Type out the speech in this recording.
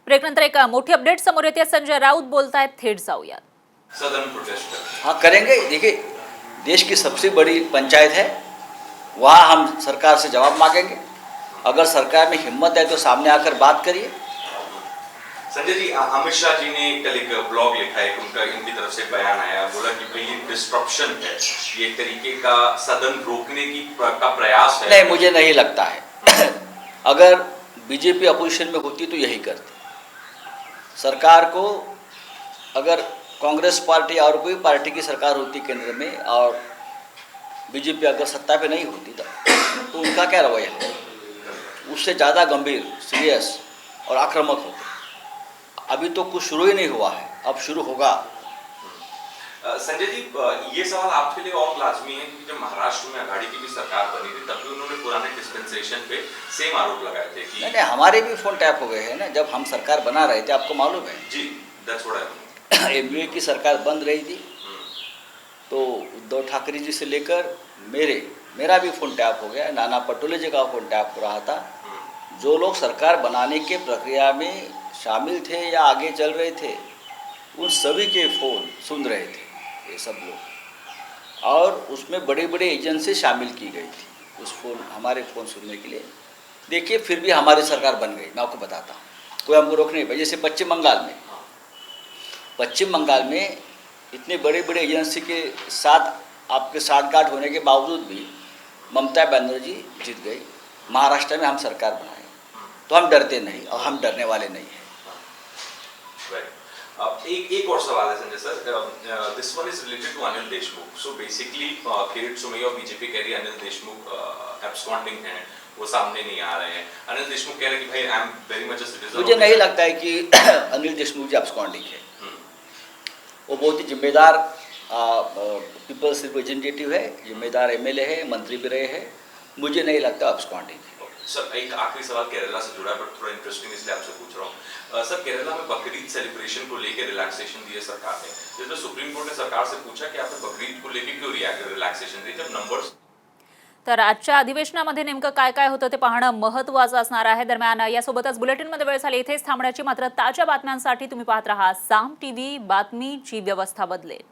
ब्रेकनंतर एक मोठी अपडेट समोर येते। संजय राऊत बोलतायत, थेट जाऊयात। सदन प्रोटेस्ट हाँ करेंगे। देखिए, देश की सबसे बड़ी पंचायत है, वहाँ हम सरकार से जवाब मांगेंगे। अगर सरकार में हिम्मत है तो सामने आकर बात करिए। संजय जी, अमित शाह जी ने कल एक ब्लॉग लिखा है, उनका इनकी तरफ से बयान आया, बोला कि भाई ये डिस्ट्रप्शन है, ये एक तरीके का सदन रोकने का प्रयास है। नहीं, मुझे नहीं लगता है। अगर बीजेपी अपोजिशन में होती तो यही करती। सरकार को, अगर कांग्रेस पार्टी और कोई पार्टी की सरकार होती केंद्र में और बीजेपी अगर सत्ता पे नहीं होती तो उनका क्या रवैया है? उससे ज़्यादा गंभीर, सीरियस और आक्रामक होते। अभी तो कुछ शुरू ही नहीं हुआ है, अब शुरू होगा। संजय जी, ये सवाल आपके लिए और लाजमी है कि जब महाराष्ट्र में अघाड़ी की भी सरकार बनी थी तब भी उन्होंने पुराने डिस्पेंसेशन पे सेम आरोप लगाए थे कि नहीं, हमारे भी फोन टैप हो गए हैं ना, जब हम सरकार बना रहे थे, आपको मालूम है। जी, दैट्स व्हाट आई एमयूए की सरकार बन रही थी तो उद्धव ठाकरे जी से लेकर मेरा भी फोन टैप हो गया, नाना पटोले जी का फोन टैप हो रहा था। जो लोग सरकार बनाने के प्रक्रिया में शामिल थे या आगे चल रहे थे, उन सभी के फ़ोन सुन रहे थे ये सब लोग, और उसमें बड़ी बड़ी एजेंसी शामिल की गई थी हमारे फ़ोन सुनने के लिए। देखिए, फिर भी हमारी सरकार बन गई। मैं आपको बताता हूँ, कोई हमको रोक नहीं पाया। जैसे पश्चिम बंगाल में इतनी बड़ी बड़ी एजेंसी के साथ आपके साठगांठ होने के बावजूद भी ममता बनर्जी जीत गई। महाराष्ट्र में हम सरकार बनाए, तो हम डरते नहीं और हम डरने वाले नहीं हैं। एक और सवाल है Sanjay sir, this one is related to Anil Deshmukh. So basically Kirit Somaiya और बीजेपी कह रही है अनिल देशमुख एब्सकॉन्डिंग हैं, वो सामने नहीं आ रहे हैं। अनिल देशमुख कह रहे हैं कि भाई I am very much a citizen. मुझे नहीं लगता है कि अनिल देशमुख जी एब्सकॉन्डिंग है। वो बहुत ही जिम्मेदार पीपल्स रिप्रेजेंटेटिव है, जिम्मेदार एमएलए है, मंत्री भी रहे हैं। मुझे नहीं लगता एब्सकॉन्डिंग है। सर, एक आखिरी सवाल केरला से जुड़ा है, बट थोड़ा इंटरेस्टिंग इसलिए आपसे पूछ रहा हूँ। सर, केरला में बकरीद सेलिब्रेशन को लेकर रिलैक्सेशन दी है सरकार ने, जिसमें सुप्रीम कोर्ट ने सरकार से पूछा कि आपने बकरीद को लेकर क्यों रिलॅक्सेशन दी, जब नंबर्स। तर आजच्या अधिवेशनामध्ये नेमकं काय काय होतं ते पाहणं महत्त्वाचं असणार आहे। दरम्यान यासोबतच बुलेटिनमध्ये वेळ झाली इथेच थांबण्याची, मात्र ताज्या बातम्यांसाठी तुम्ही पाहत राहा साम टीव्ही, बातमीची व्यवस्था बदलेल।